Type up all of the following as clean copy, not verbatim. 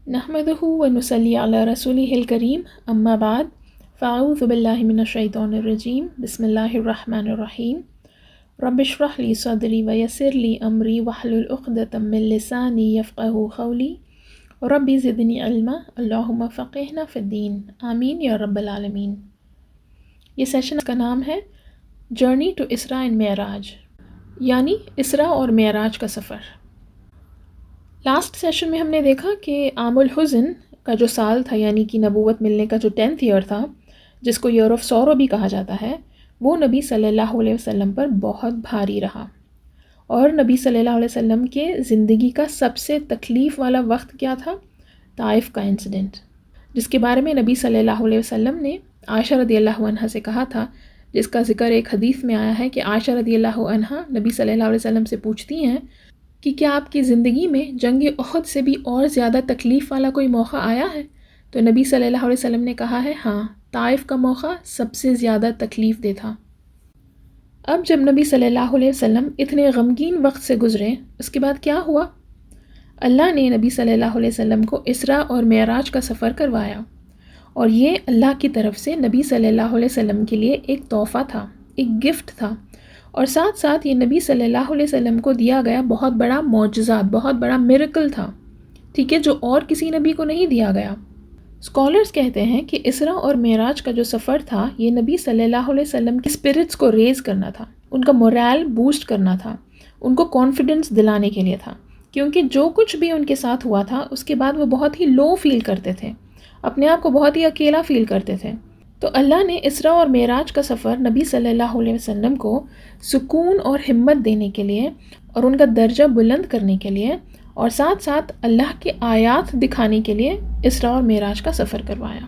نحمده ونصلي على رسوله الكريم اما بعد فاعوذ بالله من الشیطان الرجیم بسم اللہ الرحمن الرحیم رب اشرح لي صدری ویسر لي امری واحلل عقدۃ من لسانی یفقهوا قولی رب زدنی علما اللہم فقہنا فی الدین آمین یا رب العالمین۔ یہ سیشن کا نام ہے جرنی ٹو اسراء اینڈ معراج، یعنی اسراء اور معراج کا سفر۔ لاسٹ سیشن میں ہم نے دیکھا کہ عام الحزن کا جو سال تھا، یعنی کہ نبوت ملنے کا جو 10th ایئر تھا، جس کو ایئر آف سورو بھی کہا جاتا ہے، وہ نبی صلی اللہ علیہ وسلم پر بہت بھاری رہا۔ اور نبی صلی اللہ علیہ وسلم کے زندگی کا سب سے تکلیف والا وقت کیا تھا؟ طائف کا انسیڈنٹ، جس کے بارے میں نبی صلی اللہ علیہ وسلم نے عائشہ رضی اللہ عنہا سے کہا تھا، جس کا ذکر ایک حدیث میں آیا ہے کہ عائشہ رضی اللہ عنہا نبی صلی اللہ علیہ وسلم سے پوچھتی ہیں کہ کیا آپ کی زندگی میں جنگ احد سے بھی اور زیادہ تکلیف والا کوئی موقع آیا ہے؟ تو نبی صلی اللہ علیہ وسلم نے کہا ہے ہاں، طائف کا موقع سب سے زیادہ تکلیف دہ تھا۔ اب جب نبی صلی اللہ علیہ وسلم اتنے غمگین وقت سے گزرے، اس کے بعد کیا ہوا؟ اللہ نے نبی صلی اللہ علیہ وسلم کو اسراء اور معراج کا سفر کروایا، اور یہ اللہ کی طرف سے نبی صلی اللہ علیہ وسلم کے لیے ایک تحفہ تھا، ایک گفٹ تھا، اور ساتھ ساتھ یہ نبی صلی اللہ علیہ وسلم کو دیا گیا بہت بڑا معجزہ، بہت بڑا میریکل تھا، ٹھیک ہے، جو اور کسی نبی کو نہیں دیا گیا۔ اسکالرز کہتے ہیں کہ اسراء اور معراج کا جو سفر تھا، یہ نبی صلی اللہ علیہ وسلم کے اسپرٹس کو ریز کرنا تھا، ان کا مورال بوسٹ کرنا تھا، ان کو کانفیڈنس دلانے کے لیے تھا، کیونکہ جو کچھ بھی ان کے ساتھ ہوا تھا اس کے بعد وہ بہت ہی لو فیل کرتے تھے، اپنے آپ کو بہت ہی اکیلا فیل کرتے تھے۔ تو اللہ نے اسراء اور معراج کا سفر نبی صلی اللہ علیہ وسلم کو سکون اور ہمت دینے کے لیے اور ان کا درجہ بلند کرنے کے لیے اور ساتھ ساتھ اللہ کے آیات دکھانے کے لیے اسراء اور معراج کا سفر کروایا،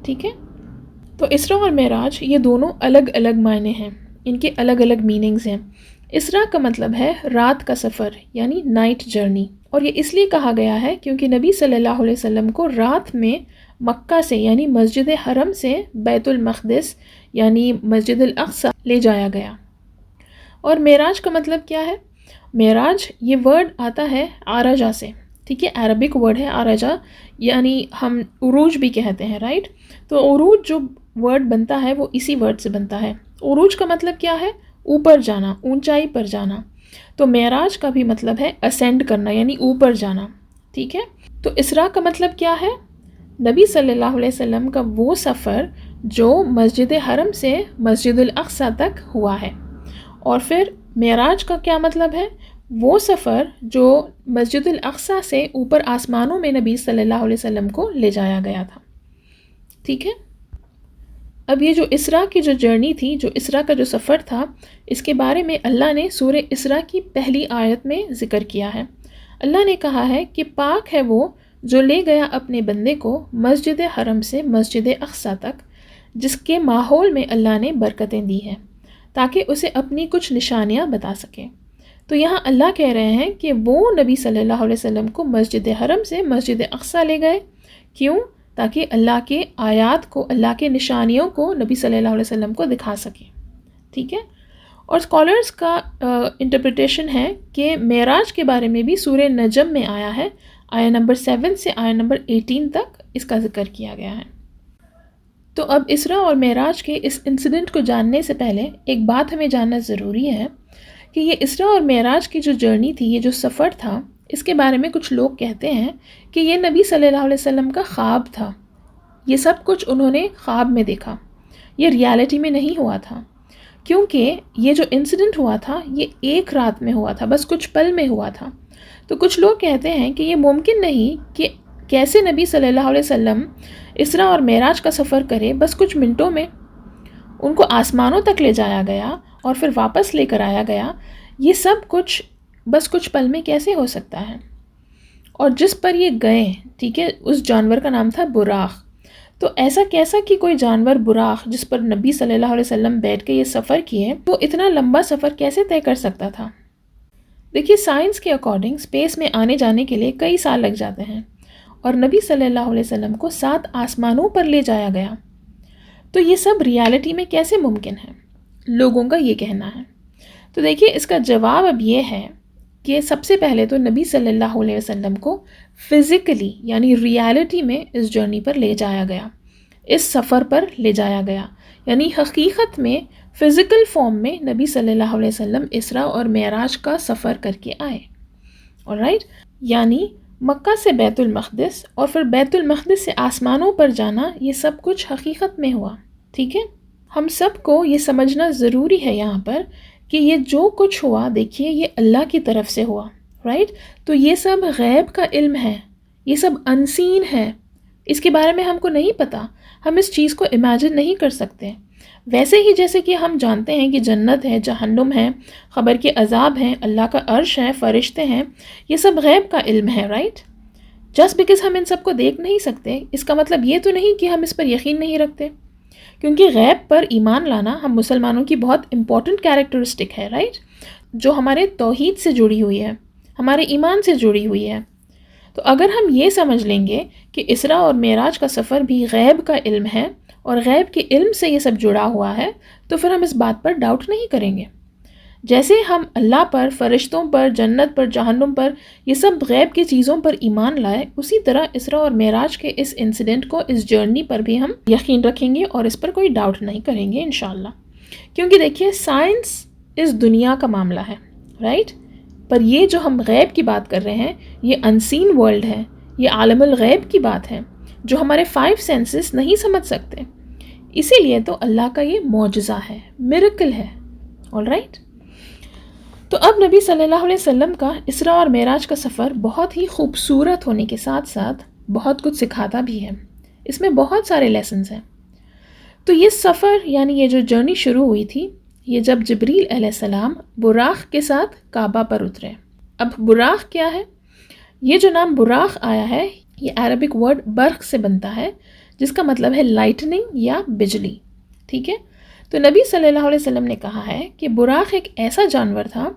ٹھیک ہے۔ تو اسراء اور معراج یہ دونوں الگ الگ معنی ہیں، ان کے الگ الگ میننگز ہیں۔ اسراء کا مطلب ہے رات کا سفر، یعنی نائٹ جرنی، اور یہ اس لیے کہا گیا ہے کیونکہ نبی صلی اللہ علیہ وسلم کو رات میں مکہ سے یعنی مسجد حرم سے بیت المقدس یعنی مسجد الاقصی لے جایا گیا۔ اور معراج کا مطلب کیا ہے؟ معراج یہ ورڈ آتا ہے عرجہ سے، ٹھیک ہے، عربک ورڈ ہے عرجہ، یعنی ہم عروج بھی کہتے ہیں، رائٹ؟ تو عروج جو ورڈ بنتا ہے وہ اسی ورڈ سے بنتا ہے۔ عروج کا مطلب کیا ہے؟ اوپر جانا، اونچائی پر جانا۔ تو معراج کا بھی مطلب ہے اسینڈ کرنا، یعنی اوپر جانا، ٹھیک ہے۔ تو اسراء کا مطلب کیا ہے؟ نبی صلی اللہ علیہ وسلم کا وہ سفر جو مسجد حرم سے مسجد الاقصی تک ہوا ہے، اور پھر معراج کا کیا مطلب ہے؟ وہ سفر جو مسجد الاقصی سے اوپر آسمانوں میں نبی صلی اللہ علیہ وسلم کو لے جایا گیا تھا، ٹھیک ہے۔ اب یہ جو اسراء کی جو جرنی تھی، جو اسراء کا جو سفر تھا، اس کے بارے میں اللہ نے سورہ اسراء کی پہلی آیت میں ذکر کیا ہے۔ اللہ نے کہا ہے کہ پاک ہے وہ جو لے گیا اپنے بندے کو مسجد حرم سے مسجد اقصی تک، جس کے ماحول میں اللہ نے برکتیں دی ہیں تاکہ اسے اپنی کچھ نشانیاں بتا سکے۔ تو یہاں اللہ کہہ رہے ہیں کہ وہ نبی صلی اللہ علیہ وسلم کو مسجد حرم سے مسجد اقصی لے گئے، کیوں؟ تاکہ اللہ کے آیات کو، اللہ کے نشانیوں کو نبی صلی اللہ علیہ وسلم کو دکھا سکے، ٹھیک ہے۔ اور اسکالرز کا انٹرپریٹیشن ہے کہ معراج کے بارے میں بھی سورہ نجم میں آیا ہے، آیہ نمبر 7 سے آیہ نمبر 18 تک اس کا ذکر کیا گیا ہے۔ تو اب اسراء اور معراج کے اس انسیڈنٹ کو جاننے سے پہلے ایک بات ہمیں جاننا ضروری ہے کہ یہ اسراء اور معراج کی جو جرنی تھی، یہ جو سفر تھا، اس کے بارے میں کچھ لوگ کہتے ہیں کہ یہ نبی صلی اللہ علیہ وسلم کا خواب تھا، یہ سب کچھ انہوں نے خواب میں دیکھا، یہ ریالٹی میں نہیں ہوا تھا، کیونکہ یہ جو انسیڈنٹ ہوا تھا یہ ایک رات میں ہوا تھا، بس کچھ پل میں ہوا تھا۔ تو کچھ لوگ کہتے ہیں کہ یہ ممکن نہیں کہ کیسے نبی صلی اللہ علیہ وسلم اسراء اور معراج کا سفر کرے بس کچھ منٹوں میں، ان کو آسمانوں تک لے جایا گیا اور پھر واپس لے کر آیا گیا، یہ سب کچھ بس کچھ پل میں کیسے ہو سکتا ہے؟ اور جس پر یہ گئے، ٹھیک ہے، اس جانور کا نام تھا براق۔ تو ایسا کیسا کہ کوئی جانور براق جس پر نبی صلی اللہ علیہ وسلم بیٹھ کے یہ سفر کیے، وہ اتنا لمبا سفر کیسے طے کر سکتا تھا؟ دیکھیے، سائنس کے اکارڈنگ اسپیس میں آنے جانے کے لیے کئی سال لگ جاتے ہیں، اور نبی صلی اللہ علیہ وسلم کو 7 آسمانوں پر لے جایا گیا، تو یہ سب ریالٹی میں کیسے ممکن ہے؟ لوگوں کا یہ کہنا ہے۔ تو دیکھیے، اس کا جواب اب یہ ہے کہ سب سے پہلے تو نبی صلی اللہ علیہ وسلم کو فزیکلی یعنی ریالٹی میں اس جرنی پر لے جایا گیا، اس سفر پر لے جایا گیا، یعنی حقیقت میں فزیکل فارم میں نبی صلی اللہ علیہ وسلم اسراء اور معراج کا سفر کر کے آئے. alright، یعنی مکہ سے بیت المقدس اور پھر بیت المقدس سے آسمانوں پر جانا، یہ سب کچھ حقیقت میں ہوا. ٹھیک ہے، ہم سب کو یہ سمجھنا ضروری ہے یہاں پر کہ یہ جو کچھ ہوا، دیکھیے یہ اللہ کی طرف سے ہوا. رائٹ، تو یہ سب غیب کا علم ہے، یہ سب انسین ہے، اس کے بارے میں ہم کو نہیں پتہ، ہم اس چیز کو امیجن نہیں کر سکتے. ویسے ہی جیسے کہ ہم جانتے ہیں کہ جنت ہے، جہنم ہے، قبر کے عذاب ہیں، اللہ کا عرش ہے، فرشتے ہیں، یہ سب غیب کا علم ہے. رائٹ، جسٹ بیکاز ہم ان سب کو دیکھ نہیں سکتے اس کا مطلب یہ تو نہیں کہ ہم اس پر یقین نہیں رکھتے، کیونکہ غیب پر ایمان لانا ہم مسلمانوں کی بہت امپورٹنٹ کیریکٹرسٹک ہے. رائٹ، جو ہمارے توحید سے جڑی ہوئی ہے، ہمارے ایمان سے جڑی ہوئی ہے. تو اگر ہم یہ سمجھ لیں گے کہ اسراء اور معراج کا سفر بھی غیب کا علم ہے اور غیب کے علم سے یہ سب جڑا ہوا ہے، تو پھر ہم اس بات پر ڈاؤٹ نہیں کریں گے. جیسے ہم اللہ پر، فرشتوں پر، جنت پر، جہنم پر، یہ سب غیب کی چیزوں پر ایمان لائے، اسی طرح اسراء اور معراج کے اس انسیڈنٹ کو، اس جرنی پر بھی ہم یقین رکھیں گے اور اس پر کوئی ڈاؤٹ نہیں کریں گے انشاءاللہ. کیونکہ دیکھیے سائنس اس دنیا کا معاملہ ہے. رائٹ، پر یہ جو ہم غیب کی بات کر رہے ہیں، یہ انسین ورلڈ ہے، یہ عالم الغیب کی بات ہے جو ہمارے 5 سینسز نہیں سمجھ سکتے. اسی لیے تو اللہ کا یہ معجزہ ہے، میریکل ہے. alright، تو اب نبی صلی اللہ علیہ وسلم کا اسراء اور معراج کا سفر بہت ہی خوبصورت ہونے کے ساتھ ساتھ بہت کچھ سکھاتا بھی ہے. اس میں بہت سارے لیسنز ہیں. تو یہ سفر یعنی یہ جو جرنی شروع ہوئی تھی، یہ جب جبریل علیہ السلام براق کے ساتھ کعبہ پر اترے. اب براق کیا ہے؟ یہ جو نام براق آیا ہے، یہ عربک ورڈ برق سے بنتا ہے، جس کا مطلب ہے لائٹننگ یا بجلی. ٹھیک ہے، تو نبی صلی اللہ علیہ وسلم نے کہا ہے کہ براق ایک ایسا جانور تھا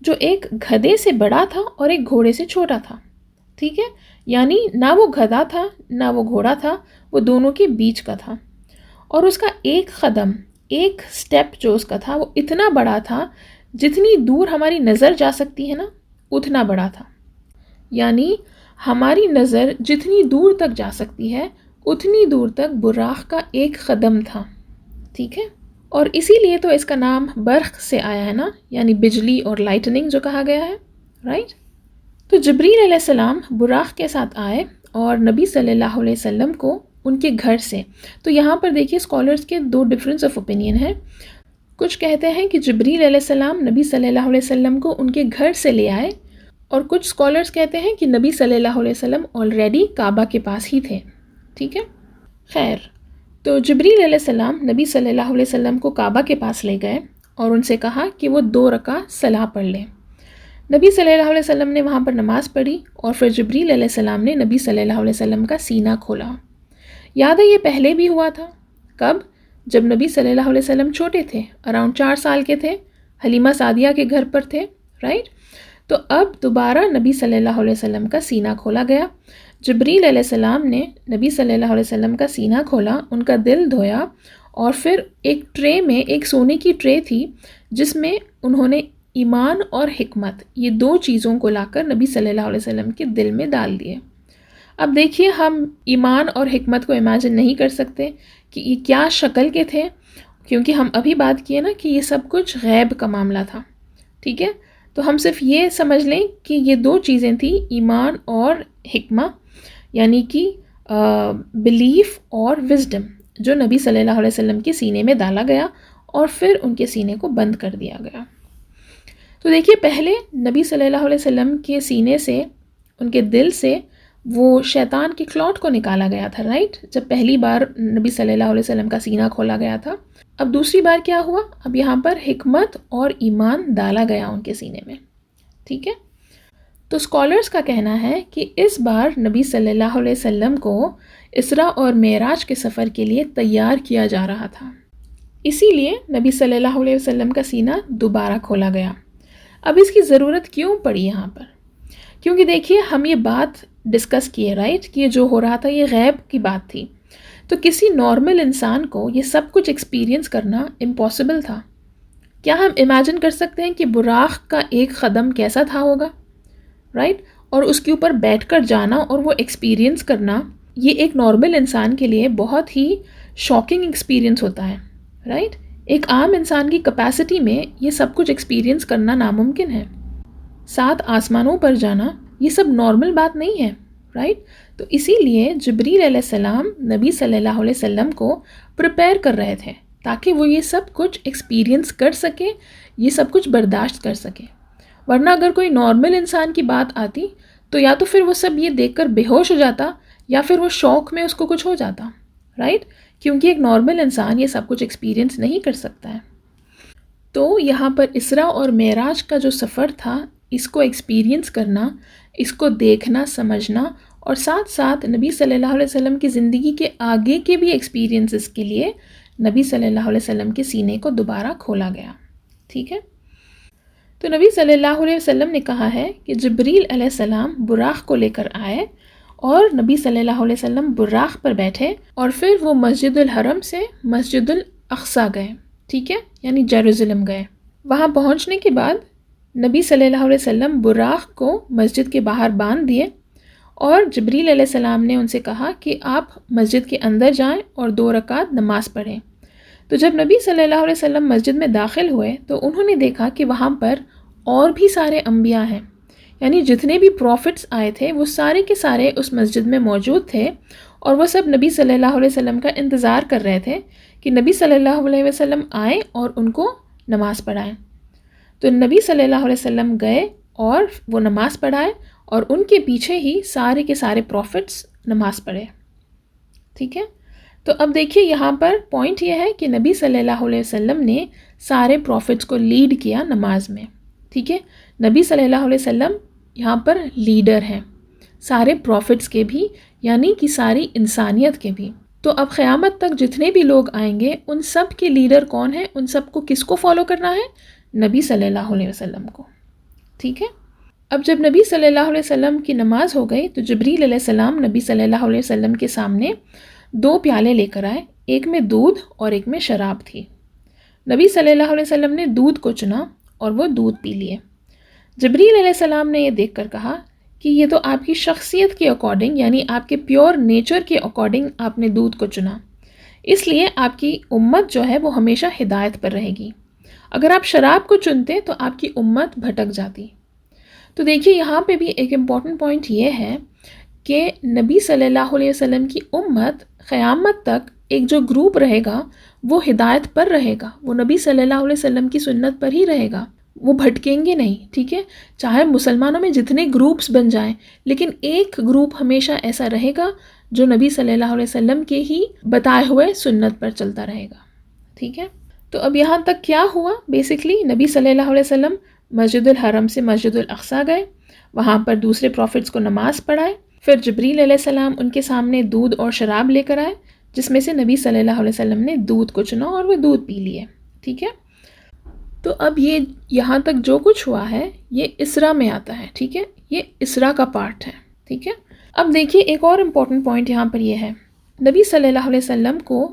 جو ایک گدھے سے بڑا تھا اور ایک گھوڑے سے چھوٹا تھا. ٹھیک ہے، یعنی نہ وہ گدھا تھا نہ وہ گھوڑا تھا، وہ دونوں کے بیچ کا تھا. اور اس کا ایک قدم، ایک سٹیپ جو اس کا تھا، وہ اتنا بڑا تھا جتنی دور ہماری نظر جا سکتی ہے نا، اتنا بڑا تھا. یعنی ہماری نظر جتنی دور تک جا سکتی ہے اتنی دور تک براق کا ایک قدم تھا. ٹھیک ہے، اور اسی لیے تو اس کا نام برق سے آیا ہے نا، یعنی بجلی اور لائٹننگ جو کہا گیا ہے. رائٹ، تو جبریل علیہ السلام براق کے ساتھ آئے اور نبی صلی اللہ علیہ وسلم کو ان کے گھر سے، تو یہاں پر دیکھیے اسکالرز کے 2 ڈفرینس آف اوپینین ہیں. کچھ کہتے ہیں کہ جبریل علیہ السلام نبی صلی اللہ علیہ وسلم کو ان کے گھر سے لے آئے، اور کچھ اسکالرز کہتے ہیں کہ نبی صلی اللہ علیہ وسلم آلریڈی کعبہ کے پاس ہی تھے. ٹھیک ہے، خیر، تو جبریل علیہ السلام نبی صلی اللہ علیہ وسلم کو کعبہ کے پاس لے گئے اور ان سے کہا کہ وہ 2 رکعت صلاح پڑھ لیں. نبی صلی اللہ علیہ وسلم نے وہاں پر نماز پڑھی اور پھر جبریل علیہ السلام نے نبی صلی اللہ علیہ وسلم کا سینہ کھولا. یاد ہے یہ پہلے بھی ہوا تھا. کب؟ جب نبی صلی اللہ علیہ وسلم چھوٹے تھے، اراؤنڈ 4 سال کے تھے، حلیمہ سعدیہ کے گھر پر تھے. رائٹ، تو اب دوبارہ نبی صلی اللہ علیہ وسلم کا سینہ کھولا گیا. جبریل علیہ السلام نے نبی صلی اللہ علیہ وسلم کا سینہ کھولا، ان کا دل دھویا، اور پھر ایک ٹرے میں، ایک سونے کی ٹرے تھی جس میں انہوں نے ایمان اور حکمت، یہ 2 چیزوں کو لا کر نبی صلی اللہ علیہ وسلم کے دل میں ڈال دیے. اب دیکھیے ہم ایمان اور حکمت کو امیجن نہیں کر سکتے کہ یہ کیا شکل کے تھے، کیونکہ ہم ابھی بات کیے نا کہ یہ سب کچھ غیب کا معاملہ تھا. ٹھیک ہے، تو ہم صرف یہ سمجھ لیں کہ یہ 2 چیزیں تھیں، ایمان اور حکمہ، یعنی کہ بلیف اور وزڈم، جو نبی صلی اللہ علیہ وسلم کے سینے میں ڈالا گیا اور پھر ان کے سینے کو بند کر دیا گیا. تو دیکھیے پہلے نبی صلی اللہ علیہ وسلم کے سینے سے، ان کے دل سے وہ شیطان کے کلاٹ کو نکالا گیا تھا. رائٹ، جب پہلی بار نبی صلی اللہ علیہ وسلم کا سینہ کھولا گیا تھا. اب دوسری بار کیا ہوا؟ اب یہاں پر حکمت اور ایمان ڈالا گیا ان کے سینے میں. ٹھیک ہے، تو اسکالرز کا کہنا ہے کہ اس بار نبی صلی اللہ علیہ وسلم کو اسراء اور معراج کے سفر کے لیے تیار کیا جا رہا تھا، اسی لیے نبی صلی اللہ علیہ وسلم کا سینہ دوبارہ کھولا گیا. اب اس کی ضرورت کیوں پڑی یہاں پر؟ کیونکہ دیکھیے ہم یہ بات ڈسکس کیے، رائٹ، کہ یہ جو ہو رہا تھا یہ غیب کی بات تھی. تو کسی نارمل انسان کو یہ سب کچھ ایکسپیرینس کرنا امپاسبل تھا. کیا ہم امیجن کر سکتے ہیں کہ براق کا ایک قدم کیسا تھا ہوگا؟ رائٹ. اور اس کے اوپر بیٹھ کر جانا اور وہ ایکسپیرینس کرنا، یہ ایک نارمل انسان کے لیے بہت ہی شاکنگ ایکسپیرینس ہوتا ہے، رائٹ. ایک عام انسان کی کیپیسٹی میں یہ سب کچھ ایکسپیرینس کرنا ناممکن ہے. 7 آسمانوں پر جانا یہ سب نارمل بات نہیں ہے، رائٹ. تو اسی لیے جبریل علیہ السلام نبی صلی اللہ علیہ وسلم کو پریپیئر کر رہے تھے تاکہ وہ یہ سب کچھ ایکسپیرینس کر سکے، یہ سب کچھ برداشت کر سکے. ورنہ اگر کوئی نارمل انسان کی بات آتی تو یا تو پھر وہ سب یہ دیکھ کر بے ہوش ہو جاتا یا پھر وہ شوق میں اس کو کچھ ہو جاتا، رائٹ. کیونکہ ایک نارمل انسان یہ سب کچھ ایکسپیرینس نہیں کر سکتا ہے. تو یہاں پر اسراء اور معراج کا جو سفر تھا، اس کو ایکسپیرینس کرنا، اس کو دیکھنا، سمجھنا، اور ساتھ ساتھ نبی صلی اللہ علیہ وسلم کی زندگی کے آگے کے بھی ایکسپیرینسز کے لیے نبی صلی اللہ علیہ وسلم کے سینے کو دوبارہ کھولا گیا. ٹھیک ہے. تو نبی صلی اللہ علیہ وسلم نے کہا ہے کہ جبریل علیہ السلام براق کو لے کر آئے اور نبی صلی اللہ علیہ وسلم براق پر بیٹھے اور پھر وہ مسجد الحرم سے مسجد الاقصیٰ گئے. ٹھیک ہے، یعنی جیروزلم گئے. وہاں پہنچنے کے بعد نبی صلی اللہ علیہ وسلم براق کو مسجد کے باہر باندھ دیے اور جبریل علیہ السلام نے ان سے کہا کہ آپ مسجد کے اندر جائیں اور 2 رکعت نماز پڑھیں. تو جب نبی صلی اللہ علیہ وسلم مسجد میں داخل ہوئے تو انہوں نے دیکھا کہ وہاں پر اور بھی سارے انبیاء ہیں، یعنی جتنے بھی پروفٹس آئے تھے وہ سارے کے سارے اس مسجد میں موجود تھے اور وہ سب نبی صلی اللہ علیہ وسلم کا انتظار کر رہے تھے کہ نبی صلی اللہ علیہ وسلم آئیں اور ان کو نماز پڑھائیں. تو نبی صلی اللہ علیہ وسلم گئے اور وہ نماز پڑھائے اور ان کے پیچھے ہی سارے کے سارے پروفٹس نماز پڑھے. ٹھیک ہے. تو اب دیکھیے یہاں پر پوائنٹ یہ ہے کہ نبی صلی اللہ علیہ وسلم نے سارے پروفٹس کو لیڈ کیا نماز میں. ٹھیک ہے. نبی صلی اللہ علیہ وسلم یہاں پر لیڈر ہیں سارے پروفٹس کے بھی، یعنی کہ ساری انسانیت کے بھی. تو اب قیامت تک جتنے بھی لوگ آئیں گے ان سب کے لیڈر کون ہیں؟ ان سب کو کس کو فالو کرنا ہے؟ نبی صلی اللہ علیہ وسلم کو. ٹھیک ہے. اب جب نبی صلی اللہ علیہ وسلم کی نماز ہو گئی تو جبریل علیہ السلام نبی صلی اللہ علیہ وسلم کے سامنے 2 پیالے لے کر آئے، ایک میں دودھ اور ایک میں شراب تھی. نبی صلی اللہ علیہ وسلم نے دودھ کو چنا اور وہ دودھ پی لیے. جبریل علیہ السلام نے یہ دیکھ کر کہا کہ یہ تو آپ کی شخصیت کے اکارڈنگ، یعنی آپ کے پیور نیچر کے اکارڈنگ آپ نے دودھ کو چنا، اس لیے آپ کی امت جو ہے وہ ہمیشہ ہدایت پر رہے گی. اگر آپ شراب کو چنتے تو آپ کی امت بھٹک جاتی. تو دیکھیے یہاں پہ بھی ایک امپورٹنٹ پوائنٹ یہ ہے کہ نبی صلی اللہ علیہ وسلم کی امت قیامت تک ایک جو گروپ رہے گا وہ ہدایت پر رہے گا، وہ نبی صلی اللہ علیہ وسلم کی سنت پر ہی رہے گا، وہ بھٹکیں گے نہیں. ٹھیک ہے. چاہے مسلمانوں میں جتنے گروپس بن جائیں لیکن ایک گروپ ہمیشہ ایسا رہے گا جو نبی صلی اللہ علیہ وسلم کے ہی بتائے ہوئے سنت پر چلتا رہے گا. ٹھیک ہے. تو اب یہاں تک کیا ہوا؟ بیسکلی نبی صلی اللہ علیہ وسلم مسجد الحرم سے مسجد الاقصیٰ گئے، وہاں پر دوسرے پروفٹس کو نماز پڑھائے، پھر جبریل علیہ السلام ان کے سامنے دودھ اور شراب لے کر آئے جس میں سے نبی صلی اللہ علیہ وسلم نے دودھ کو چنا اور وہ دودھ پی لیے. ٹھیک ہے. تو اب یہ یہاں تک جو کچھ ہوا ہے یہ اسراء میں آتا ہے. ٹھیک ہے. یہ اسراء کا پارٹ ہے. ٹھیک ہے. اب دیکھیے ایک اور امپورٹنٹ پوائنٹ یہاں پر یہ ہے، نبی صلی اللہ علیہ وسلم کو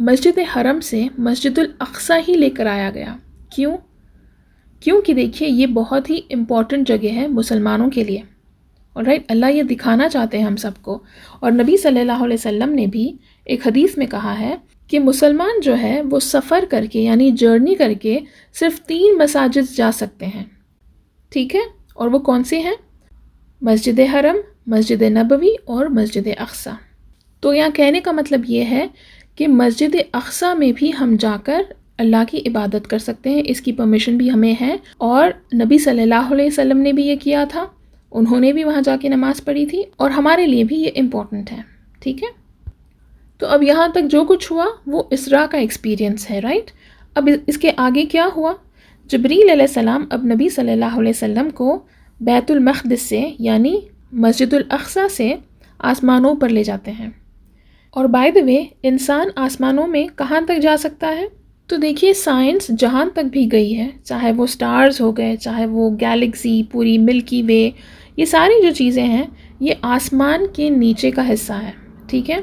مسجد حرم سے مسجد الاقصیٰ ہی لے کر آیا گیا. کیوں؟ کیونکہ دیکھیے یہ بہت ہی امپورٹنٹ جگہ ہے مسلمانوں کے لیے. alright، اللہ یہ دکھانا چاہتے ہیں ہم سب کو. اور نبی صلی اللہ علیہ وسلم نے بھی ایک حدیث میں کہا ہے کہ مسلمان جو ہے وہ سفر کر کے یعنی جرنی کر کے صرف 3 مساجد جا سکتے ہیں. ٹھیک ہے. اور وہ کون سے ہیں؟ مسجد حرم، مسجد نبوی اور مسجد اقصیٰ. تو یہاں کہنے کا مطلب یہ ہے کہ مسجد اقصیٰ میں بھی ہم جا کر اللہ کی عبادت کر سکتے ہیں، اس کی پرمیشن بھی ہمیں ہے. اور نبی صلی اللہ علیہ وسلم نے بھی یہ کیا تھا، انہوں نے بھی وہاں جا کے نماز پڑھی تھی اور ہمارے لیے بھی یہ امپورٹنٹ ہے. ٹھیک ہے. تو اب یہاں تک جو کچھ ہوا وہ اسراء کا ایکسپیرینس ہے. رائٹ. اب اس کے آگے کیا ہوا؟ جبریل علیہ السلام اب نبی صلی اللہ علیہ وسلم کو بیت المقدس سے یعنی مسجد الاقصیٰ سے آسمانوں پر لے جاتے ہیں. اور بائی دا وے انسان آسمانوں میں کہاں تک جا سکتا ہے؟ تو دیکھیے سائنس جہاں تک بھی گئی ہے، چاہے وہ سٹارز ہو گئے، چاہے وہ گیلیکسی، پوری ملکی وے، یہ ساری جو چیزیں ہیں یہ آسمان کے نیچے کا حصہ ہے. ٹھیک ہے.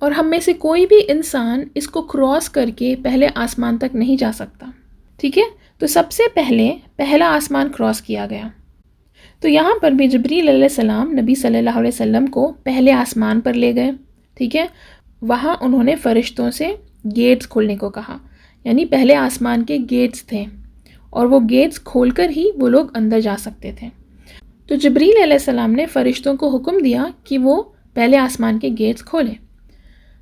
اور ہم میں سے کوئی بھی انسان اس کو کراس کر کے پہلے آسمان تک نہیں جا سکتا. ٹھیک ہے. تو سب سے پہلا آسمان کراس کیا گیا. تو یہاں پر بھی جبریل علیہ السلام نبی صلی اللہ علیہ وسلم کو پہلے آسمان پر لے گئے، ٹھیک ہے. وہاں انہوں نے فرشتوں سے گیٹس کھولنے کو کہا، یعنی پہلے آسمان کے گیٹس تھے اور وہ گیٹس کھول کر ہی وہ لوگ اندر جا سکتے تھے. تو جبریل علیہ السلام نے فرشتوں کو حکم دیا کہ وہ پہلے آسمان کے گیٹس کھولیں.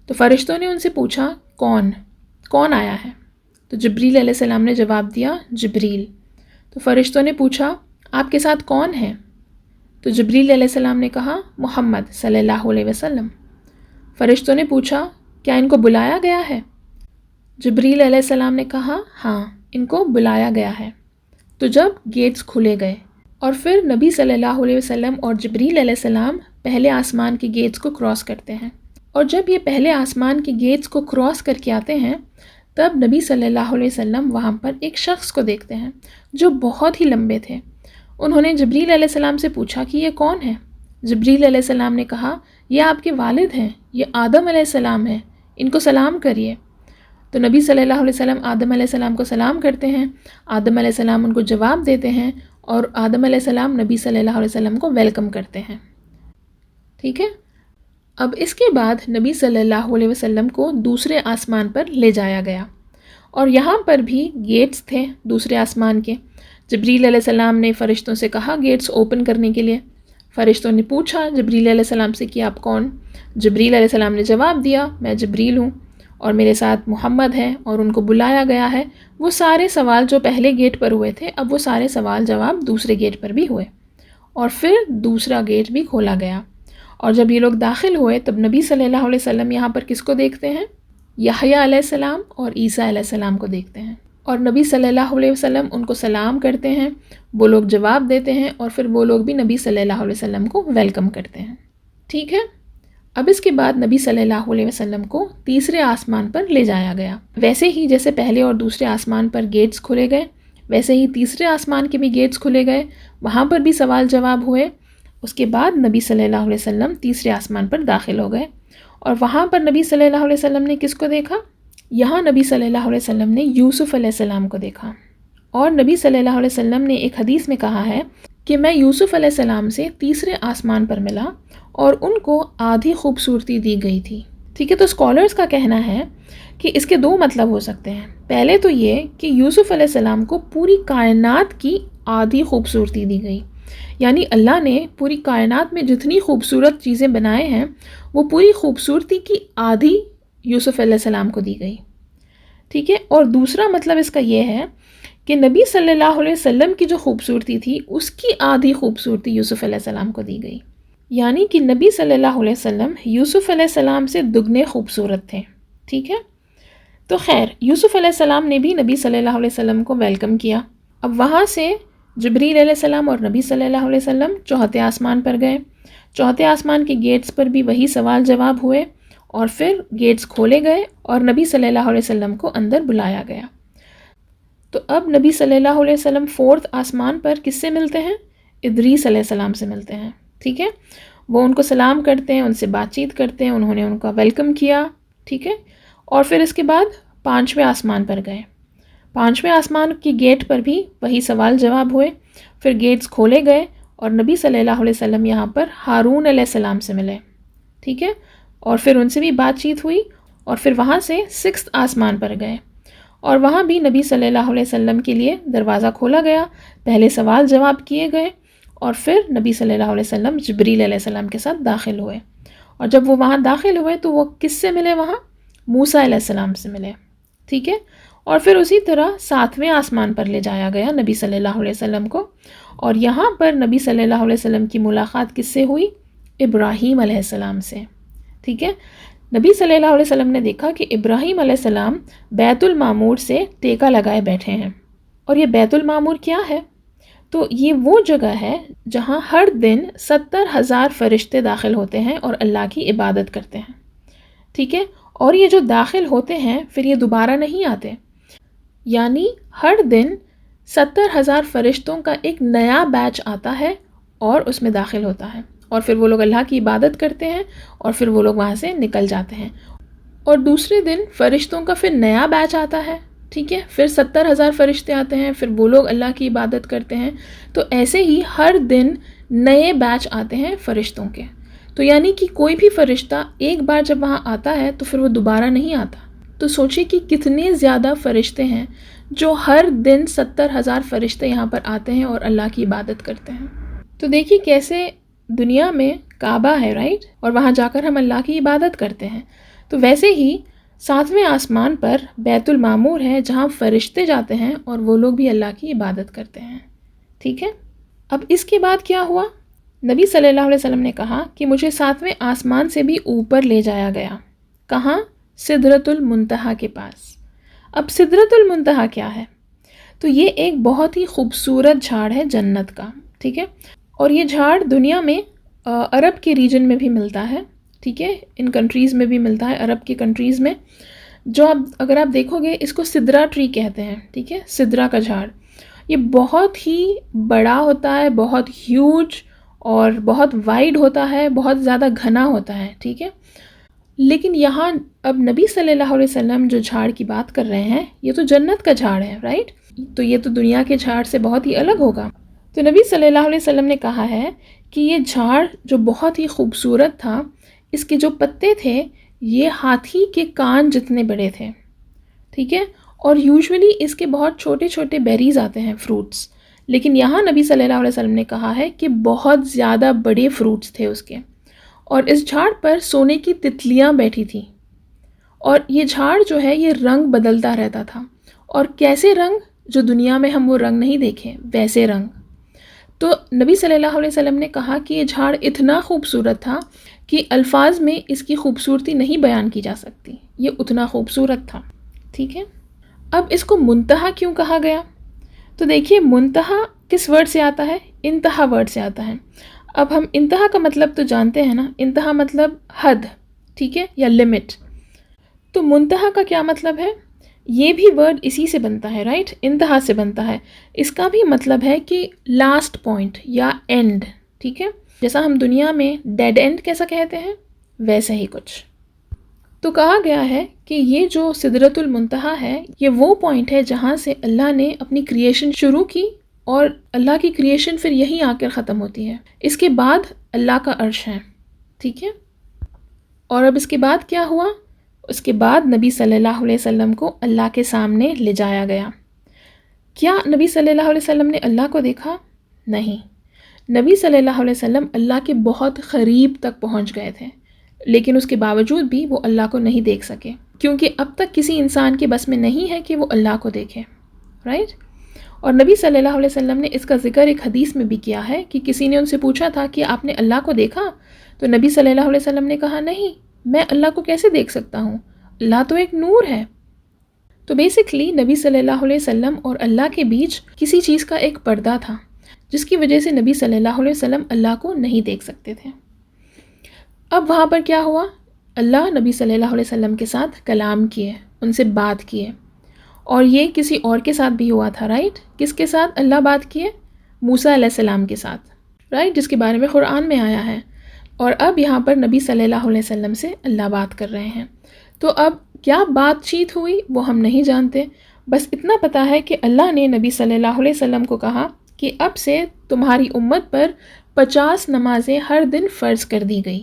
تو فرشتوں نے ان سے پوچھا کون آیا ہے؟ تو جبریل علیہ السلام نے جواب دیا جبریل. تو فرشتوں نے پوچھا آپ کے ساتھ کون ہے؟ تو جبریل علیہ السلام نے کہا محمد صلی اللہ علیہ وسلم. فرشتوں نے پوچھا کیا ان کو بلایا گیا ہے؟ جبریل علیہ السلام نے کہا ہاں، ان کو بلایا گیا ہے. تو جب گیٹس کھلے گئے اور پھر نبی صلی اللہ علیہ وسلم اور جبریل علیہ السلام پہلے آسمان کے گیٹس کو کراس کرتے ہیں، اور جب یہ پہلے آسمان کے گیٹس کو کراس کر کے آتے ہیں تب نبی صلی اللہ علیہ وسلم وہاں پر ایک شخص کو دیکھتے ہیں جو بہت ہی لمبے تھے. انہوں نے جبریل علیہ السلام سے پوچھا کہ یہ کون ہے؟ جبریل علیہ السلام نے کہا یہ آپ کے والد ہیں، یہ آدم علیہ السلام ہیں، ان کو سلام کریے. تو نبی صلی اللہ علیہ وسلم آدم علیہ السلام کو سلام کرتے ہیں. آدم علیہ السلام ان کو جواب دیتے ہیں اور آدم علیہ السلام نبی صلی اللہ علیہ وسلم کو ویلکم کرتے ہیں. ٹھیک ہے. اب اس کے بعد نبی صلی اللہ علیہ وسلم کو دوسرے آسمان پر لے جایا گیا، اور یہاں پر بھی گیٹس تھے دوسرے آسمان کے. جبریل علیہ السلام نے فرشتوں سے کہا گیٹس اوپن کرنے کے لیے. فرشتوں نے پوچھا جبریل علیہ السلام سے کہ آپ کون؟ جبریل علیہ السلام نے جواب دیا میں جبریل ہوں اور میرے ساتھ محمد ہے اور ان کو بلایا گیا ہے. وہ سارے سوال جو پہلے گیٹ پر ہوئے تھے اب وہ سارے سوال جواب دوسرے گیٹ پر بھی ہوئے، اور پھر دوسرا گیٹ بھی کھولا گیا. اور جب یہ لوگ داخل ہوئے تب نبی صلی اللہ علیہ وسلم یہاں پر کس کو دیکھتے ہیں؟ یحییٰ علیہ السلام اور عیسیٰ علیہ السلام کو دیکھتے ہیں، اور نبی صلی اللہ علیہ وسلم ان کو سلام کرتے ہیں. وہ لوگ جواب دیتے ہیں اور پھر وہ لوگ بھی نبی صلی اللہ علیہ وسلم کو ویلکم کرتے ہیں. ٹھیک ہے. اب اس کے بعد نبی صلی اللہ علیہ وسلم کو تیسرے آسمان پر لے جایا گیا. ویسے ہی جیسے پہلے اور دوسرے آسمان پر گیٹس کھولے گئے ویسے ہی تیسرے آسمان کے بھی گیٹس کھولے گئے، وہاں پر بھی سوال جواب ہوئے. اس کے بعد نبی صلی اللہ علیہ وسلم تیسرے آسمان پر داخل ہو گئے، اور وہاں پر نبی صلی اللہ علیہ وسلم نے کس کو دیکھا؟ یہاں نبی صلی اللہ علیہ وسلم نے یوسف علیہ السلام کو دیکھا. اور نبی صلی اللہ علیہ وسلم نے ایک حدیث میں کہا ہے کہ میں یوسف علیہ السلام سے تیسرے آسمان پر ملا اور ان کو آدھی خوبصورتی دی گئی تھی. ٹھیک ہے. تو اسکالرز کا کہنا ہے کہ اس کے دو مطلب ہو سکتے ہیں. پہلے تو یہ کہ یوسف علیہ السلام کو پوری کائنات کی آدھی خوبصورتی دی گئی، یعنی اللہ نے پوری کائنات میں جتنی خوبصورت چیزیں بنائے ہیں وہ پوری خوبصورتی کی آدھی یوسف علیہ السلام کو دی گئی. ٹھیک ہے. اور دوسرا مطلب اس کا یہ ہے کہ نبی صلی اللہ علیہ وسلم کی جو خوبصورتی تھی اس کی آدھی خوبصورتی یوسف علیہ السلام کو دی گئی، یعنی کہ نبی صلی اللہ علیہ وسلم یوسف علیہ السلام سے دگنے خوبصورت تھے. ٹھیک ہے. تو خیر یوسف علیہ السلام نے بھی نبی صلی اللہ علیہ وسلم کو ویلکم کیا. اب وہاں سے جبریل علیہ السلام اور نبی صلی اللہ علیہ وسلم چوتھے آسمان پر گئے. چوتھے آسمان کے گیٹس پر بھی وہی سوال جواب ہوئے، اور پھر گیٹس کھولے گئے اور نبی صلی اللہ علیہ وسلم کو اندر بلایا گیا. تو اب نبی صلی اللہ علیہ وسلم فورتھ آسمان پر کس سے ملتے ہیں؟ ادریس علیہ السلام سے ملتے ہیں. ٹھیک ہے. وہ ان کو سلام کرتے ہیں، ان سے بات چیت کرتے ہیں، انہوں نے ان کا ویلکم کیا. ٹھیک ہے. اور پھر اس کے بعد پانچویں آسمان پر گئے. پانچویں آسمان کی گیٹ پر بھی وہی سوال جواب ہوئے. پھر گیٹس کھولے گئے اور نبی صلی اللہ علیہ وسلم یہاں پر ہارون علیہ السلام سے ملے. ٹھیک ہے. اور پھر ان سے بھی بات چیت ہوئی، اور پھر وہاں سے سکستھ آسمان پر گئے، اور وہاں بھی نبی صلی اللہ علیہ وسلم کے لیے دروازہ کھولا گیا. پہلے سوال جواب کیے گئے اور پھر نبی صلی اللہ علیہ وسلم جبریل علیہ السلام کے ساتھ داخل ہوئے. اور جب وہ وہاں داخل ہوئے تو وہ کس سے ملے؟ وہاں موسیٰ علیہ السلام سے ملے. ٹھیک ہے. اور پھر اسی طرح ساتویں آسمان پر لے جایا گیا نبی صلی اللہ علیہ وسلم کو، اور یہاں پر نبی صلی اللہ علیہ وسلم کی ملاقات کس سے ہوئی؟ ابراہیم علیہ السلام سے. ٹھیک ہے. نبی صلی اللہ علیہ وسلم نے دیکھا کہ ابراہیم علیہ السلام بیت المعمور سے ٹیکا لگائے بیٹھے ہیں. اور یہ بیت المعمور کیا ہے؟ تو یہ وہ جگہ ہے جہاں ہر دن 70,000 فرشتے داخل ہوتے ہیں اور اللہ کی عبادت کرتے ہیں. ٹھیک ہے. اور یہ جو داخل ہوتے ہیں پھر یہ دوبارہ نہیں آتے، یعنی ہر دن 70,000 فرشتوں کا ایک نیا بیچ آتا ہے اور اس میں داخل ہوتا ہے، اور پھر وہ لوگ اللہ کی عبادت کرتے ہیں اور پھر وہ لوگ وہاں سے نکل جاتے ہیں. اور دوسرے دن فرشتوں کا پھر نیا بیچ آتا ہے ٹھیک ہے، پھر 70,000 فرشتے آتے ہیں، پھر وہ لوگ اللہ کی عبادت کرتے ہیں. تو ایسے ہی ہر دن نئے بیچ آتے ہیں فرشتوں کے. تو یعنی کہ کوئی بھی فرشتہ ایک بار جب وہاں آتا ہے تو پھر وہ دوبارہ نہیں آتا. تو سوچیں کہ کتنے زیادہ فرشتے ہیں جو ہر دن 70,000 فرشتے یہاں پر آتے ہیں اور اللہ کی عبادت کرتے ہیں. تو دیکھیے کیسے دنیا میں کعبہ ہے، رائٹ، اور وہاں جا کر ہم اللہ کی عبادت کرتے ہیں. تو ویسے ہی 7ویں آسمان پر بیت المعمور ہے جہاں فرشتے جاتے ہیں اور وہ لوگ بھی اللہ کی عبادت کرتے ہیں. ٹھیک ہے، اب اس کے بعد کیا ہوا؟ نبی صلی اللہ علیہ وسلم نے کہا کہ مجھے 7ویں آسمان سے بھی اوپر لے جایا گیا. کہاں؟ سدرۃ المنتہا کے پاس. اب سدرۃ المنتہا کیا ہے؟ تو یہ ایک بہت ہی خوبصورت جھاڑ ہے جنت کا. ٹھیک ہے، اور یہ جھاڑ دنیا میں عرب کے ریجن میں بھی ملتا ہے. ٹھیک ہے، ان کنٹریز میں بھی ملتا ہے، عرب کی کنٹریز میں. جو اگر آپ دیکھو گے اس کو سدرا ٹری کہتے ہیں. ٹھیک ہے، سدرا کا جھاڑ. یہ بہت ہی بڑا ہوتا ہے، بہت ہیوج اور بہت وائڈ ہوتا ہے، بہت زیادہ گھنا ہوتا ہے. ٹھیک ہے، لیکن یہاں اب نبی صلی اللہ علیہ وسلم جو جھاڑ کی بات کر رہے ہیں یہ تو جنت کا جھاڑ ہے، رائٹ. تو یہ تو دنیا کے جھاڑ سے بہت ہی الگ ہوگا. تو نبی صلی اللہ علیہ وسلم نے کہا ہے کہ یہ جھاڑ جو بہت ہی خوبصورت تھا، اس کے جو پتے تھے یہ ہاتھی کے کان جتنے بڑے تھے. ٹھیک ہے، اور یوزولی اس کے بہت چھوٹے چھوٹے بیریز آتے ہیں، فروٹس. لیکن یہاں نبی صلی اللہ علیہ وسلم نے کہا ہے کہ بہت زیادہ بڑے فروٹس تھے اس کے. اور اس جھاڑ پر سونے کی تتلیاں بیٹھی تھیں. اور یہ جھاڑ جو ہے یہ رنگ بدلتا رہتا تھا. اور کیسے رنگ؟ جو دنیا میں ہم وہ رنگ نہیں دیکھیں ویسے رنگ. تو نبی صلی اللہ علیہ وسلم نے کہا کہ یہ جھاڑ اتنا خوبصورت تھا کہ الفاظ میں اس کی خوبصورتی نہیں بیان کی جا سکتی، یہ اتنا خوبصورت تھا. ٹھیک ہے، اب اس کو منتہا کیوں کہا گیا؟ تو دیکھیے منتہا کس ورڈ سے آتا ہے؟ انتہا ورڈ سے آتا ہے. اب ہم انتہا کا مطلب تو جانتے ہیں نا، انتہا مطلب حد. ٹھیک ہے، یا لمٹ. تو منتہا کا کیا مطلب ہے؟ یہ بھی ورڈ اسی سے بنتا ہے، رائٹ، انتہا سے بنتا ہے. اس کا بھی مطلب ہے کہ لاسٹ پوائنٹ یا اینڈ. ٹھیک ہے، جیسا ہم دنیا میں ڈیڈ اینڈ کیسا کہتے ہیں ویسا ہی کچھ. تو کہا گیا ہے کہ یہ جو سدرۃ المنتہا ہے یہ وہ پوائنٹ ہے جہاں سے اللہ نے اپنی کریشن شروع کی، اور اللہ کی کریشن پھر یہیں آ کر ختم ہوتی ہے. اس کے بعد اللہ کا عرش ہے. ٹھیک ہے، اور اب اس کے بعد کیا ہوا؟ اس کے بعد نبی صلی اللہ علیہ وسلم کو اللہ کے سامنے لے جایا گیا. کیا نبی صلی اللہ علیہ وسلم نے اللہ کو دیکھا؟ نہیں. نبی صلی اللہ علیہ وسلم اللہ کے بہت قریب تک پہنچ گئے تھے، لیکن اس کے باوجود بھی وہ اللہ کو نہیں دیکھ سکے، کیونکہ اب تک کسی انسان کے بس میں نہیں ہے کہ وہ اللہ کو دیکھے، رائٹ. اور نبی صلی اللہ علیہ وسلم نے اس کا ذکر ایک حدیث میں بھی کیا ہے کہ کسی نے ان سے پوچھا تھا کہ آپ نے اللہ کو دیکھا؟ تو نبی صلی اللہ علیہ وسلم نے کہا نہیں، میں اللہ کو کیسے دیکھ سکتا ہوں، اللہ تو ایک نور ہے. تو بیسکلی نبی صلی اللہ علیہ وسلم اور اللہ کے بیچ کسی چیز کا ایک پردہ تھا، جس کی وجہ سے نبی صلی اللہ علیہ وسلم اللہ کو نہیں دیکھ سکتے تھے. اب وہاں پر کیا ہوا؟ اللہ نبی صلی اللہ علیہ وسلم کے ساتھ کلام کیے، ان سے بات کیے. اور یہ کسی اور کے ساتھ بھی ہوا تھا، رائٹ. کس کے ساتھ اللہ بات کیے؟ موسیٰ علیہ السلام کے ساتھ، رائٹ، جس کے بارے میں قرآن میں آیا ہے. اور اب یہاں پر نبی صلی اللہ علیہ وسلم سے اللہ بات کر رہے ہیں. تو اب کیا بات چیت ہوئی وہ ہم نہیں جانتے، بس اتنا پتہ ہے کہ اللہ نے نبی صلی اللہ علیہ وسلم کو کہا کہ اب سے تمہاری امت پر 50 نمازیں ہر دن فرض کر دی گئی.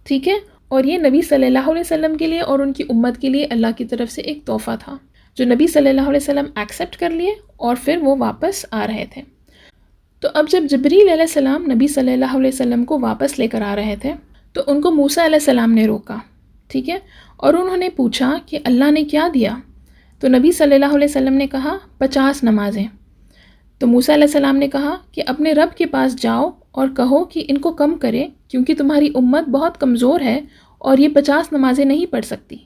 ٹھیک ہے، اور یہ نبی صلی اللہ علیہ وسلم کے لیے اور ان کی امت کے لیے اللہ کی طرف سے ایک تحفہ تھا، جو نبی صلی اللہ علیہ وسلم ایکسیپٹ کر لیے اور پھر وہ واپس آ رہے تھے. تو اب جب جبریل علیہ السلام نبی صلی اللہ علیہ وسلم کو واپس لے کر آ رہے تھے تو ان کو موسیٰ علیہ السلام نے روکا. ٹھیک ہے، اور انہوں نے پوچھا کہ اللہ نے کیا دیا؟ تو نبی صلی اللہ علیہ وسلم نے کہا 50 نمازیں. تو موسیٰ علیہ السلام نے کہا کہ اپنے رب کے پاس جاؤ اور کہو کہ ان کو کم کرے، کیونکہ تمہاری امت بہت کمزور ہے اور یہ 50 نمازیں نہیں پڑھ سکتی.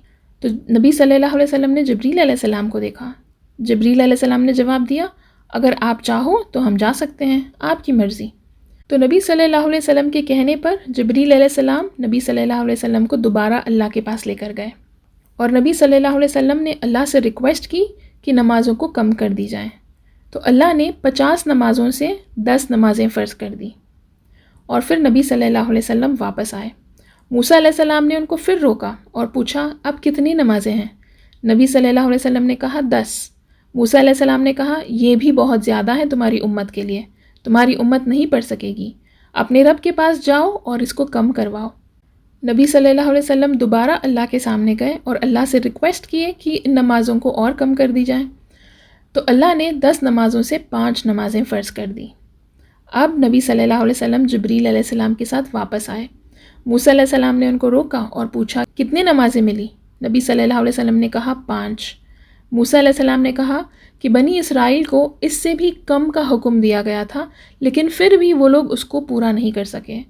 تو نبی صلی اللہ علیہ وسلم نے جبریل علیہ السلام کو دیکھا. جبریل علیہ السلام نے جواب دیا اگر آپ چاہو تو ہم جا سکتے ہیں، آپ کی مرضی. تو نبی صلی اللہ علیہ وسلم کے کہنے پر جبریل علیہ السلام نبی صلی اللہ علیہ وسلم کو دوبارہ اللہ کے پاس لے کر گئے، اور نبی صلی اللہ علیہ وسلم نے اللہ سے ریکویسٹ کی کہ نمازوں کو کم کر دی جائیں. تو اللہ نے 50 نمازوں سے 10 نمازیں فرض کر دی، اور پھر نبی صلی اللہ علیہ وسلم واپس آئے. موسیٰ علیہ السلام نے ان کو پھر روکا اور پوچھا اب کتنی نمازیں ہیں؟ نبی صلی اللہ علیہ وسلم نے کہا 10۔ موسیٰ علیہ السلام نے کہا یہ بھی بہت زیادہ ہے تمہاری امت کے لیے، تمہاری امت نہیں پڑھ سکے گی، اپنے رب کے پاس جاؤ اور اس کو کم کرواؤ۔ نبی صلی اللہ علیہ وسلم دوبارہ اللہ کے سامنے گئے اور اللہ سے ریکویسٹ کیے کہ ان نمازوں کو اور کم کر دی جائیں، تو اللہ نے 10 نمازوں سے 5 نمازیں فرض کر دیں۔ اب نبی صلی اللہ علیہ وسلم جبریل علیہ السلام کے ساتھ واپس آئے۔ موسیٰ علیہ السلام نے ان کو روکا اور پوچھا کتنے نمازیں ملی؟ نبی صلی اللہ علیہ وسلم نے کہا 5۔ موسیٰ علیہ السلام نے کہا کہ بنی اسرائیل کو اس سے بھی کم کا حکم دیا گیا تھا، لیکن پھر بھی وہ لوگ اس کو پورا نہیں کر سکے۔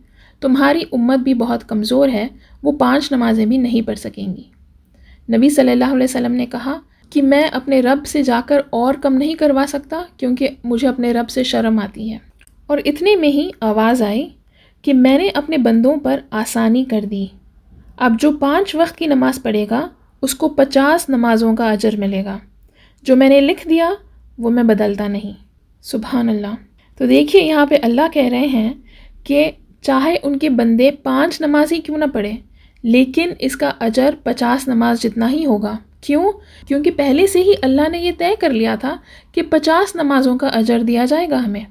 تمہاری امت بھی بہت کمزور ہے، وہ 5 نمازیں بھی نہیں پڑھ سکیں گی۔ نبی صلی اللہ علیہ وسلم نے کہا کہ میں اپنے رب سے جا کر اور کم نہیں کروا سکتا، کیونکہ مجھے اپنے رب سے شرم آتی ہے۔ اور اتنے میں ہی آواز آئی کہ میں نے اپنے بندوں پر آسانی کر دی، اب جو 5 وقت کی نماز پڑھے گا اس کو 50 نمازوں کا اجر ملے گا، جو میں نے لکھ دیا وہ میں بدلتا نہیں۔ سبحان اللہ۔ تو دیکھیے یہاں پہ اللہ کہہ رہے ہیں کہ چاہے ان کے بندے 5 نماز ہی کیوں نہ پڑھے، لیکن اس کا اجر 50 نماز جتنا ہی ہوگا۔ کیوں؟ کیونکہ پہلے سے ہی اللہ نے یہ طے کر لیا تھا کہ 50 نمازوں کا اجر دیا جائے گا ہمیں۔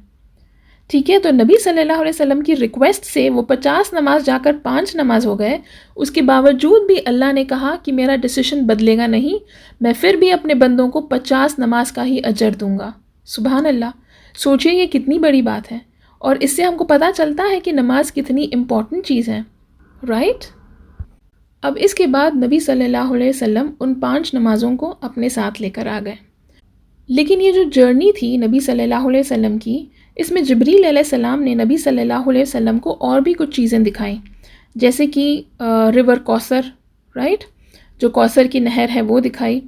ٹھیک ہے، تو نبی صلی اللہ علیہ وسلم کی ریکویسٹ سے وہ 50 نماز جا کر 5 نماز ہو گئے۔ اس کے باوجود بھی اللہ نے کہا کہ میرا ڈیسیشن بدلے گا نہیں، میں پھر بھی اپنے بندوں کو 50 نماز کا ہی اجر دوں گا۔ سبحان اللہ۔ سوچئے یہ کتنی بڑی بات ہے، اور اس سے ہم کو پتہ چلتا ہے کہ نماز کتنی امپورٹنٹ چیز ہے، رائٹ؟ اب اس کے بعد نبی صلی اللہ علیہ وسلم ان 5 نمازوں کو اپنے ساتھ لے کر آ گئے۔ لیکن یہ جو جرنی تھی نبی صلی اللہ علیہ وسلم کی، اس میں جبریل علیہ السلام نے نبی صلی اللہ علیہ وسلم کو اور بھی کچھ چیزیں دکھائیں، جیسے کہ ریور کوثر، رائٹ، جو کوثر کی نہر ہے وہ دکھائی،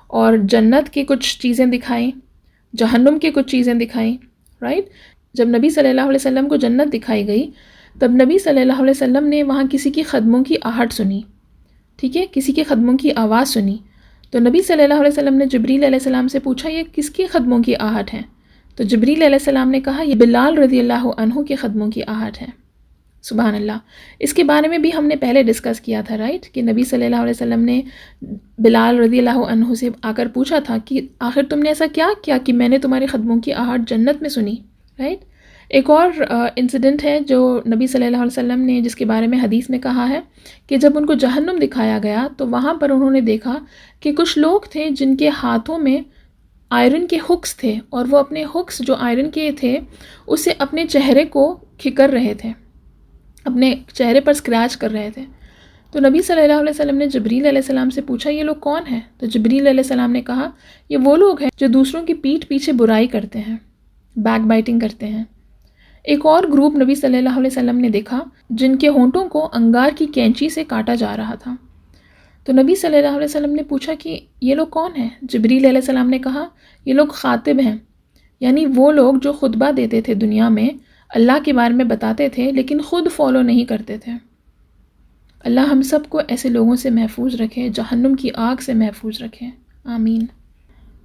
اور جنت کی کچھ چیزیں دکھائیں، جہنم کی کچھ چیزیں دکھائیں، رائٹ۔ جب نبی صلی اللہ علیہ وسلم کو جنت دکھائی گئی تب نبی صلی اللہ علیہ وسلم نے وہاں کسی کی قدموں کی آہٹ سنی، ٹھیک ہے، کسی کے قدموں کی آواز سنی۔ تو نبی صلی اللہ علیہ وسلم نے جبریل علیہ السلام سے پوچھا یہ کس کی قدموں کی آہٹ ہے؟ تو جبریل علیہ السلام نے کہا یہ بلال رضی اللہ عنہ کے قدموں کی آہٹ ہے۔ سبحان اللہ۔ اس کے بارے میں بھی ہم نے پہلے ڈسکس کیا تھا، رائٹ، کہ نبی صلی اللہ علیہ وسلم نے بلال رضی اللہ عنہ سے آ کر پوچھا تھا کہ آخر تم نے ایسا کیا کیا کہ میں نے تمہارے قدموں کی آہٹ جنت میں سنی، رائٹ۔ ایک اور انسیڈنٹ ہے جو نبی صلی اللہ علیہ وسلم نے، جس کے بارے میں حدیث میں کہا ہے کہ جب ان کو جہنم دکھایا گیا تو وہاں پر انہوں نے دیکھا کہ کچھ لوگ تھے جن کے ہاتھوں میں آئرن کے ہکس تھے، اور وہ اپنے ہکس جو آئرن کے تھے اس سے اپنے چہرے کو کھکر رہے تھے، اپنے چہرے پر اسکریچ کر رہے تھے۔ تو نبی صلی اللہ علیہ وسلم نے جبریل علیہ السلام سے پوچھا یہ لوگ کون ہیں؟ تو جبریل علیہ السلام نے کہا یہ وہ لوگ ہیں جو دوسروں کی پیٹھ پیچھے برائی کرتے ہیں، بیک بائٹنگ کرتے ہیں۔ ایک اور گروپ نبی صلی اللہ علیہ وسلم نے دیکھا جن کے ہونٹوں کو انگار کی کینچی سے کاٹا جا رہا تھا۔ تو نبی صلی اللہ علیہ وسلم نے پوچھا کہ یہ لوگ کون ہیں؟ جبریل علیہ السلام نے کہا یہ لوگ خاطب ہیں، یعنی وہ لوگ جو خطبہ دیتے تھے دنیا میں، اللہ کے بارے میں بتاتے تھے لیکن خود فالو نہیں کرتے تھے۔ اللہ ہم سب کو ایسے لوگوں سے محفوظ رکھے، جہنم کی آگ سے محفوظ رکھے، آمین۔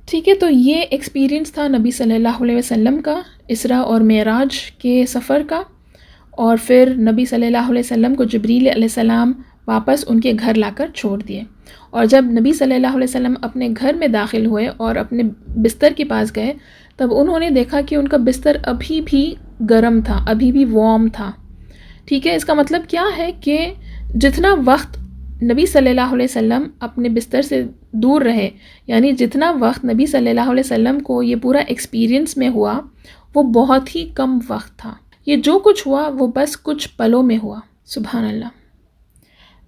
ٹھیک ہے، تو یہ ایکسپیرینس تھا نبی صلی اللہ علیہ وسلم کا اسراء اور معراج کے سفر کا، اور پھر نبی صلی اللہ علیہ وسلم کو جبریل علیہ السلام واپس ان کے گھر لا کر چھوڑ دیے، اور جب نبی صلی اللہ علیہ وسلم اپنے گھر میں داخل ہوئے اور اپنے بستر کے پاس گئے تب انہوں نے دیکھا کہ ان کا بستر ابھی بھی گرم تھا، ابھی بھی وارم تھا۔ ٹھیک ہے، اس کا مطلب کیا ہے کہ جتنا وقت نبی صلی اللہ علیہ وسلم اپنے بستر سے دور رہے، یعنی جتنا وقت نبی صلی اللہ علیہ وسلم کو یہ پورا ایکسپیرینس میں ہوا وہ بہت ہی کم وقت تھا۔ یہ جو کچھ ہوا وہ بس کچھ پلوں میں ہوا۔ سبحان اللہ۔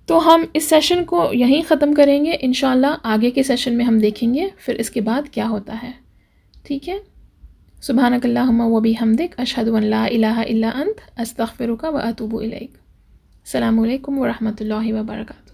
تو ہم اس سیشن کو یہیں ختم کریں گے، انشاءاللہ آگے کے سیشن میں ہم دیکھیں گے پھر اس کے بعد کیا ہوتا ہے۔ ٹھیک ہے، سبحانک اللہم و بحمدک، اشہد ان لا الہ الا انت، استغفرک و اتوب الیک۔ السلام علیکم ورحمۃ اللہ وبرکاتہ۔